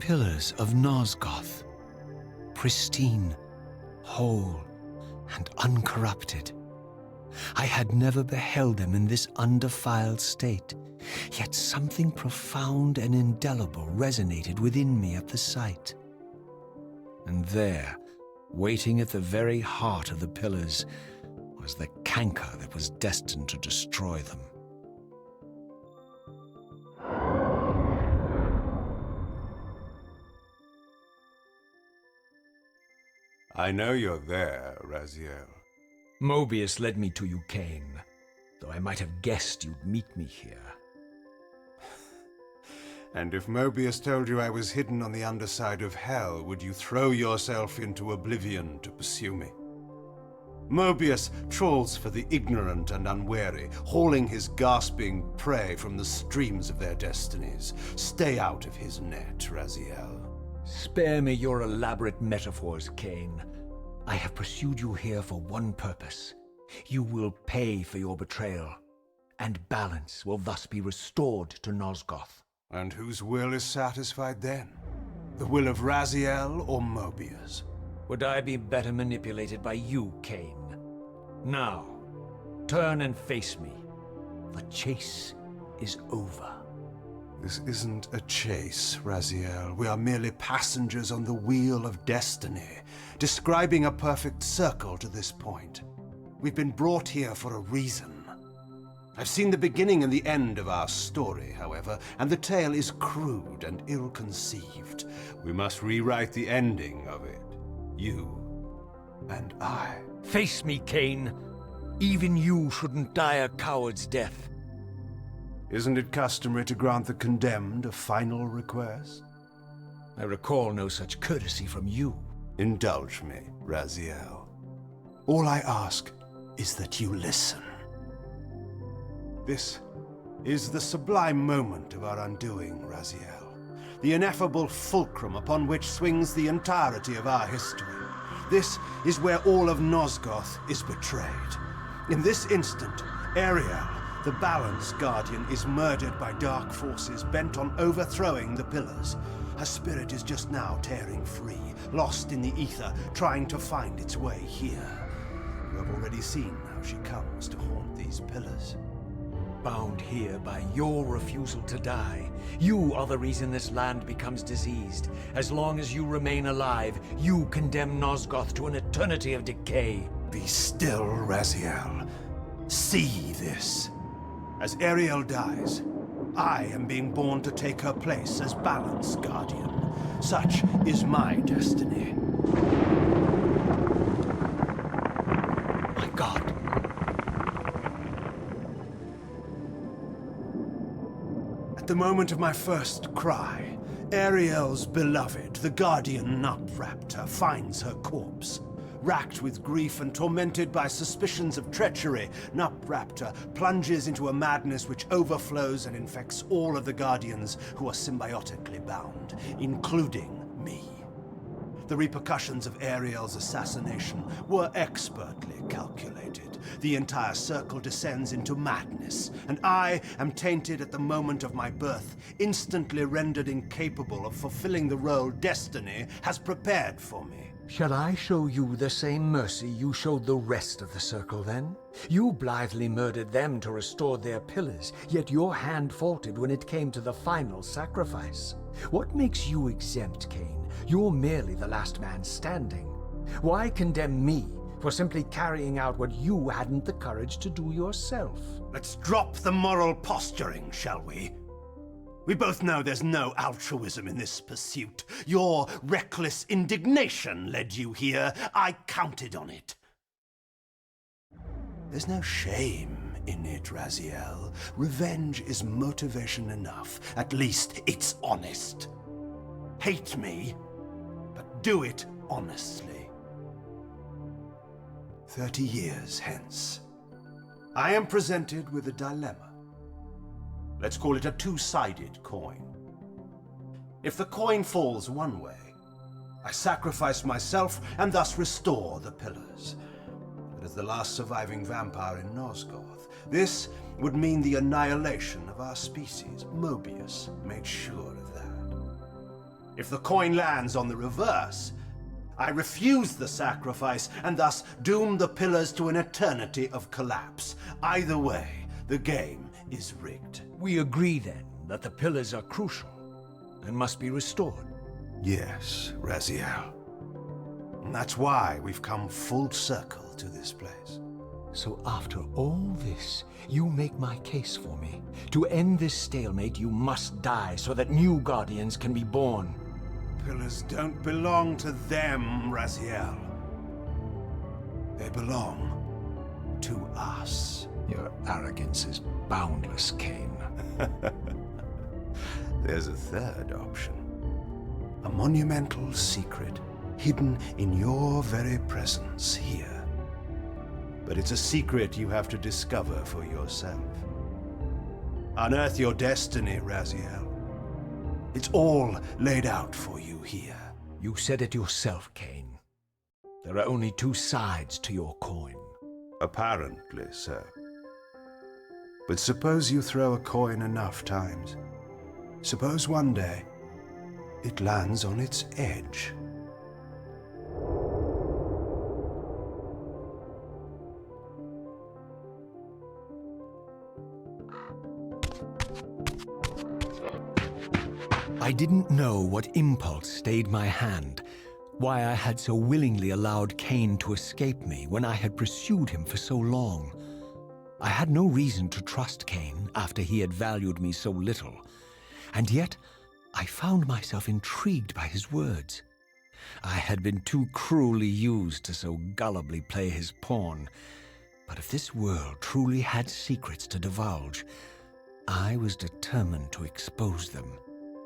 pillars of Nosgoth, pristine, whole, and uncorrupted. I had never beheld them in this undefiled state, yet something profound and indelible resonated within me at the sight. And there, waiting at the very heart of the pillars, was the canker that was destined to destroy them. I know you're there, Raziel. Mobius led me to you, Kain, though I might have guessed you'd meet me here. And if Mobius told you I was hidden on the underside of hell, would you throw yourself into oblivion to pursue me? Mobius trawls for the ignorant and unwary, hauling his gasping prey from the streams of their destinies. Stay out of his net, Raziel. Spare me your elaborate metaphors, Kain. I have pursued you here for one purpose. You will pay for your betrayal, and balance will thus be restored to Nosgoth. And whose will is satisfied then? The will of Raziel or Mobius? Would I be better manipulated by you, Kain? Now, turn and face me. The chase is over. This isn't a chase, Raziel. We are merely passengers on the wheel of destiny, describing a perfect circle to this point. We've been brought here for a reason. I've seen the beginning and the end of our story, however, and the tale is crude and ill-conceived. We must rewrite the ending of it. You and I. Face me, Kain. Even you shouldn't die a coward's death. Isn't it customary to grant the condemned a final request? I recall no such courtesy from you. Indulge me, Raziel. All I ask is that you listen. This is the sublime moment of our undoing, Raziel. The ineffable fulcrum upon which swings the entirety of our history. This is where all of Nosgoth is betrayed. In this instant, Ariel, the Balance Guardian, is murdered by dark forces bent on overthrowing the pillars. Her spirit is just now tearing free, lost in the ether, trying to find its way here. You have already seen how she comes to haunt these pillars. Bound here by your refusal to die. You are the reason this land becomes diseased. As long as you remain alive, you condemn Nosgoth to an eternity of decay. Be still, Raziel. See this. As Ariel dies, I am being born to take her place as Balance Guardian. Such is my destiny. My God. At the moment of my first cry, Ariel's beloved, the Guardian Nupraptor, finds her corpse. Racked with grief and tormented by suspicions of treachery, Nupraptor plunges into a madness which overflows and infects all of the Guardians who are symbiotically bound, including me. The repercussions of Ariel's assassination were expertly calculated. The entire circle descends into madness, and I am tainted at the moment of my birth, instantly rendered incapable of fulfilling the role destiny has prepared for me. Shall I show you the same mercy you showed the rest of the circle, then? You blithely murdered them to restore their pillars, yet your hand faltered when it came to the final sacrifice. What makes you exempt, Kain? You're merely the last man standing. Why condemn me for simply carrying out what you hadn't the courage to do yourself? Let's drop the moral posturing, shall we? We both know there's no altruism in this pursuit. Your reckless indignation led you here. I counted on it. There's no shame in it, Raziel. Revenge is motivation enough. At least it's honest. Hate me, but do it honestly. 30 years hence, I am presented with a dilemma. Let's call it a two-sided coin. If the coin falls one way, I sacrifice myself and thus restore the pillars. But as the last surviving vampire in Nosgoth, this would mean the annihilation of our species. Mobius made sure of that. If the coin lands on the reverse, I refuse the sacrifice and thus doom the pillars to an eternity of collapse. Either way, the game is rigged. We agree then that the pillars are crucial and must be restored. Yes, Raziel. And that's why we've come full circle to this place. So after all this, you make my case for me. To end this stalemate, you must die so that new Guardians can be born. Pillars don't belong to them, Raziel. They belong to us. Your arrogance is boundless, Kain. There's a third option. A monumental secret hidden in your very presence here. But it's a secret you have to discover for yourself. Unearth your destiny, Raziel. It's all laid out for you here. You said it yourself, Kain. There are only two sides to your coin. Apparently so. But suppose you throw a coin enough times. Suppose one day it lands on its edge. I didn't know what impulse stayed my hand, why I had so willingly allowed Kain to escape me when I had pursued him for so long. I had no reason to trust Kain after he had valued me so little, and yet I found myself intrigued by his words. I had been too cruelly used to so gullibly play his pawn, but if this world truly had secrets to divulge, I was determined to expose them.